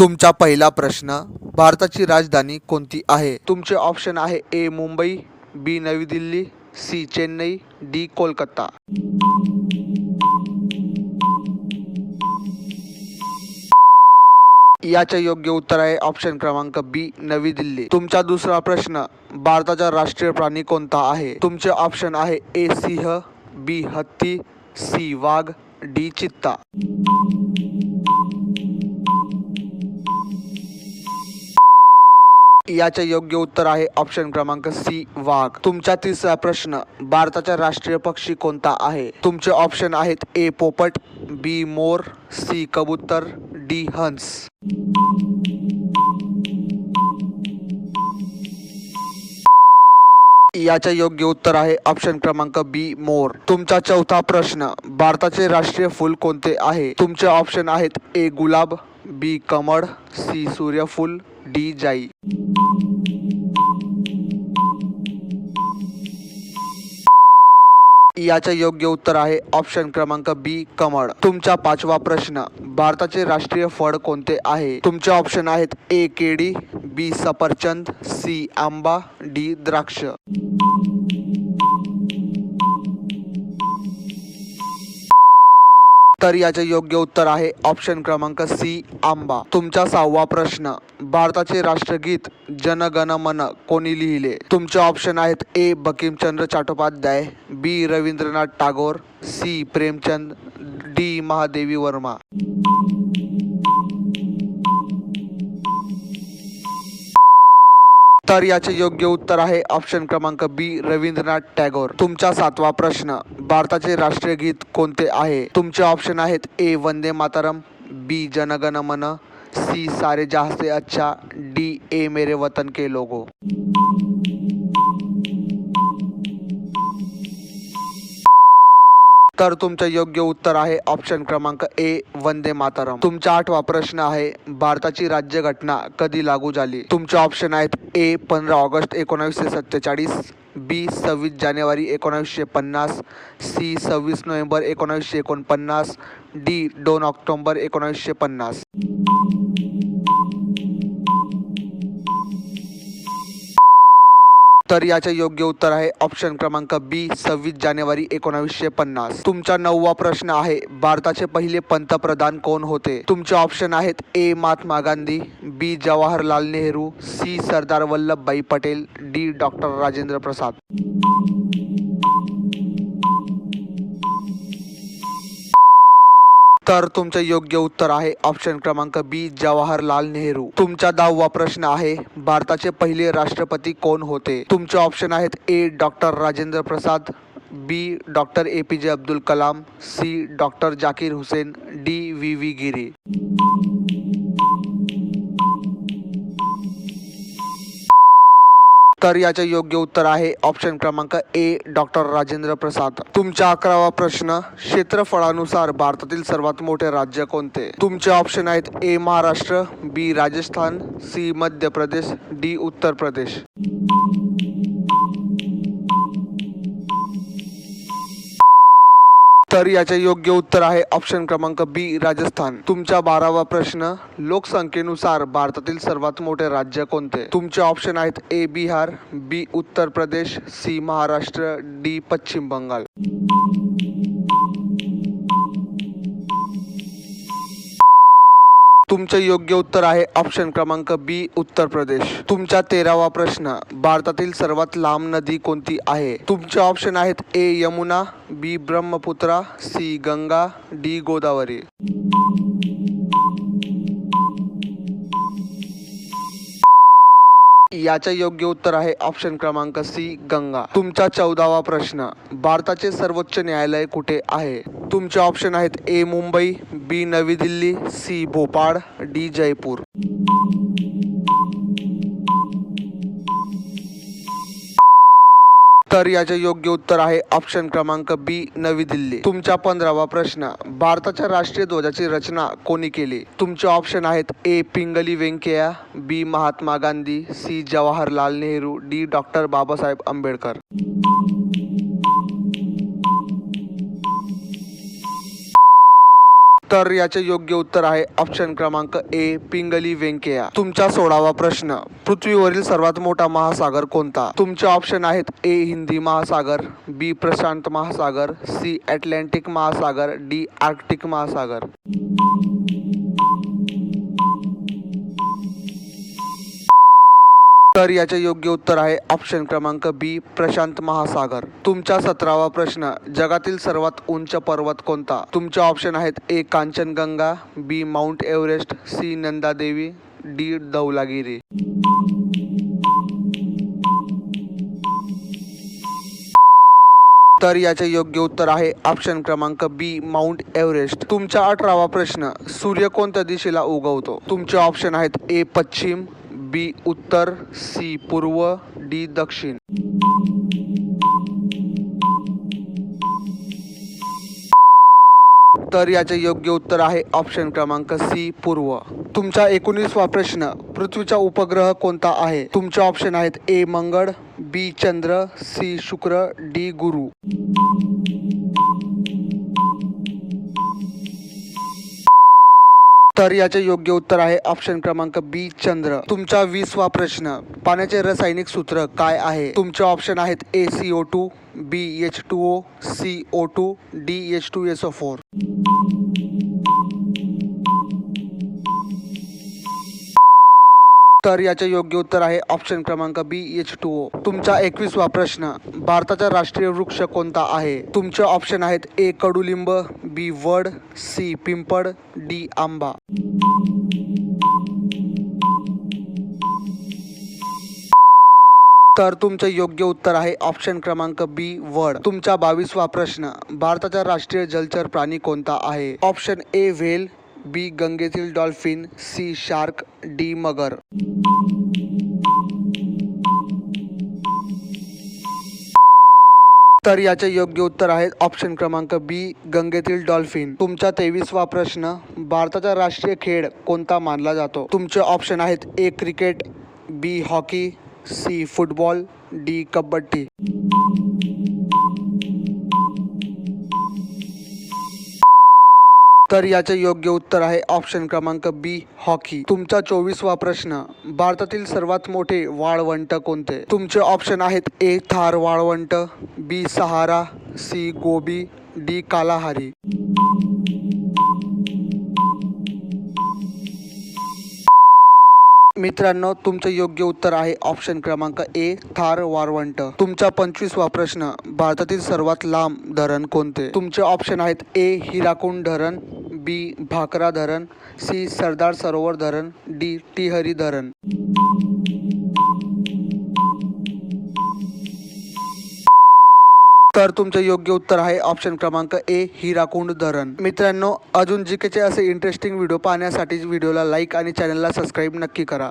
तुमचा पहिला प्रश्न, भारताची राजधानी कोणती आहे? तुमचे ऑप्शन आहे ए मुंबई, बी नवी दिल्ली, सी चेन्नई, डी कोलकाता. याचे योग्य उत्तर आहे ऑप्शन क्रमांक बी नवी दिल्ली. तुमचा दुसरा प्रश्न, भारताचा राष्ट्रीय प्राणी कोणता आहे? तुमचे ऑप्शन आहे ए सिंह, बी हत्ती, सी वाघ, डी चित्ता. याचे योग्य उत्तर आहे ऑप्शन क्रमांक सी वाघ. तुमचा तिसरा प्रश्न, भारताचा राष्ट्रीय पक्षी कोणता आहे? तुमचे ऑप्शन आहेत ए पोपट, बी मोर, सी कबूतर, डी हंस. याचे योग्य उत्तर आहे ऑप्शन क्रमांक बी मोर. तुमचा चौथा प्रश्न, भारताचे राष्ट्रीय फूल कोणते आहे? तुमचे ऑप्शन आहेत ए गुलाब, बी कमळ, सी सूर्यफूल, डी जाई. याचे योग्य उत्तर आहे ऑप्शन क्रमांक बी कमळ. तुमचा पाचवा प्रश्न, भारताचे राष्ट्रीय फळ कोणते आहे? तुमचे ऑप्शन आहेत ए केळी, बी सफरचंद, सी आंबा, डी द्राक्ष. तर याचे योग्य उत्तर आहे ऑप्शन क्रमांक सी आंबा. तुमचा सहावा प्रश्न, भारताचे राष्ट्रगीत जन गण मन कोणी लिहिले? तुमचे ऑप्शन आहेत ए बंकिमचंद्र चट्टोपाध्याय, बी रवींद्रनाथ टागोर, सी प्रेमचंद, डी महादेवी वर्मा. तर याचे योग्य उत्तर आहे ऑप्शन क्रमांक बी रवींद्रनाथ टागोर. तुमचा सातवा प्रश्न, भारताचे राष्ट्रीय गीत कोणते आहे? तुमचे ऑप्शन आहेत ए वंदे मातरम, बी जनगण मन, सी सारे जहां से अच्छा, डी ए मेरे वतन के लोगो. तर तुमचे योग्य उत्तर आहे ऑप्शन क्रमांक ए वंदे मातरम. तुमचा आठवा प्रश्न आहे, भारताची राज्यघटना कधी लागू झाली? तुमचे ऑप्शन आहेत ए 15 ऑगस्ट 1947, बी 26 जानेवारी 1950, सी 26 नोव्हेंबर 1949, डी 2 ऑक्टोबर 1950. तर याचे योग्य उत्तर आहे ऑप्शन क्रमांक बी 26 जानेवारी 1950. तुमचा नववा प्रश्न आहे, भारताचे पहिले पंतप्रधान कोण होते? तुमचे ऑप्शन आहेत ए महात्मा गांधी, बी Jawaharlal Nehru, C Sardar Vallabhbhai Patel, D doctor Rajendra प्रसाद. तर तुमचे योग्य उत्तर आहे ऑप्शन क्रमांक बी जवाहरलाल नेहरू. तुमचा 10वा प्रश्न आहे, भारताचे पहिले राष्ट्रपती कोण होते? तुमचे ऑप्शन आहेत A doctor Rajendra Prasad, B doctor APJ Abdul Kalam, C doctor Zakir Hussain, D VV Giri. तर याचे योग्य उत्तर आहे ऑप्शन क्रमांक ए डॉक्टर राजेंद्र प्रसाद. तुमचा 11वा प्रश्न, क्षेत्रफळानुसार भारतातील सर्वात मोठे राज्य कोणते? तुमचे ऑप्शन आहेत ए महाराष्ट्र, बी राजस्थान, सी मध्य प्रदेश, डी उत्तर प्रदेश. तर याचे योग्य उत्तर आहे ऑप्शन क्रमांक बी राजस्थान. तुमचा 12वा प्रश्न, लोकसंख्येनुसार भारतातील सर्वात मोठे राज्य कोणते? तुमचे ऑप्शन आहेत ए बिहार, बी उत्तर प्रदेश, सी महाराष्ट्र, डी पश्चिम बंगाल. तुमचे योग्य उत्तर आहे ऑप्शन क्रमांक बी उत्तर प्रदेश. तुमचा 13वा प्रश्न, भारतातील सर्वात लांब नदी कोणती आहे? तुमचे ऑप्शन आहेत ए यमुना, बी ब्रह्मपुत्रा, सी गंगा, डी गोदावरी. याचे योग्य उत्तर आहे ऑप्शन क्रमांक सी गंगा. तुमचा 14वा प्रश्न, भारताचे सर्वोच्च न्यायालय कुठे आहे? तुमचे ऑप्शन आहेत ए मुंबई, बी नवी दिल्ली, सी भोपाळ, डी जयपूर. तर याचे योग्य उत्तर आहे ऑप्शन क्रमांक बी नवी दिल्ली. तुमचा 15वा प्रश्न, भारताच्या राष्ट्रीय ध्वजाची रचना कोणी केली? तुमचे ऑप्शन आहेत A Pingali Venkayya, B Mahatma Gandhi, C Jawaharlal Nehru, D doctor Babasaheb Ambedkar. तर याचे योग्य उत्तर आहे ऑप्शन क्रमांक ए पिंगली व्यंकय्या. तुमचा 16वा प्रश्न, पृथ्वीवरील सर्वात मोठा महासागर कोणता? तुमचे ऑप्शन आहेत ए हिंदी महासागर, बी प्रशांत महासागर, सी अटलांटिक महासागर, डी आर्क्टिक महासागर. तर याचे योग्य उत्तर आहे ऑप्शन क्रमांक बी प्रशांत महासागर. तुमचा 17वा प्रश्न, जगातील सर्वात उंच पर्वत कोणता? तुमचे ऑप्शन आहेत ए कांचनगंगा, बी mount Everest, C Nanda Devi, D Dhaulagiri. तर याचे योग्य उत्तर आहे ऑप्शन क्रमांक बी माउंट एव्हरेस्ट. तुमचा 18वा प्रश्न, सूर्य कोणत्या दिशेला उगवतो? तुमचे ऑप्शन आहेत ए पश्चिम, बी उत्तर, सी पूर्व, डी दक्षिण. तर याचे योग्य उत्तर आहे ऑप्शन क्रमांक सी पूर्व. तुमचा 19वा प्रश्न, पृथ्वीचा उपग्रह कोणता आहे? तुमचे ऑप्शन आहेत ए मंगळ, बी चंद्र, सी शुक्र, डी गुरु. तर याचे योग्य उत्तर आहे ऑप्शन क्रमांक बी चंद्र. तुमचा 20वा प्रश्न, पाण्याचे रासायनिक सूत्र काय आहे? तुमचे ऑप्शन आहेत ए CO2, बी H2O, C O2, D H2SO4. तर याचे योग्य उत्तर आहे ऑप्शन क्रमांक बी H2O. तुमचा 21वा प्रश्न, भारताचा राष्ट्रीय वृक्ष कोणता आहे? तुमचे ऑप्शन आहेत ए कडुलिंब, बी वड, सी पिंपळ, डी आंबा. तर तुमचे योग्य उत्तर आहे ऑप्शन क्रमांक बी वड. तुमचा 22वा प्रश्न, भारताचा राष्ट्रीय जलचर प्राणी कोणता आहे? ऑप्शन ए व्हेल, बी गंगेतील डॉल्फिन, सी शार्क, डी मगर. तर याचे योग्य उत्तर आहे ऑप्शन क्रमांक बी गंगेतील डॉल्फिन. तुमचा 23वा प्रश्न, भारताचा राष्ट्रीय खेळ कोणता मानला जातो? तुमचे ऑप्शन आहेत A cricket, B hockey, C football, D kabaddi. तर याचे योग्य उत्तर आहे ऑप्शन क्रमांक बी हॉकी. तुमचा 24वा प्रश्न, भारतातील सर्वात मोठे वाळवंट कोणते? तुमचे ऑप्शन आहेत ए थार वाळवंट, बी सहारा, सी गोबी, डी कालाहारी. मित्रांनो, तुमचे योग्य उत्तर आहे ऑप्शन क्रमांक ए थार वाळवंट. तुमचा 25वा प्रश्न, भारतातील सर्वात लांब धरण कोणते? तुमचे ऑप्शन आहेत ए हिराकुंड धरण, बी भाकरा धरण, सी सरदार सरोवर धरण, डी टिहरी धरण. तर तुमचे योग्य उत्तर आहे ऑप्शन क्रमांक ए हिराकुंड धरण. मित्रांनो, अजून जीकेचे असे इंटरेस्टिंग व्हिडिओ पाहण्यासाठी व्हिडिओला लाईक आणि चॅनलला सबस्क्राईब नक्की करा.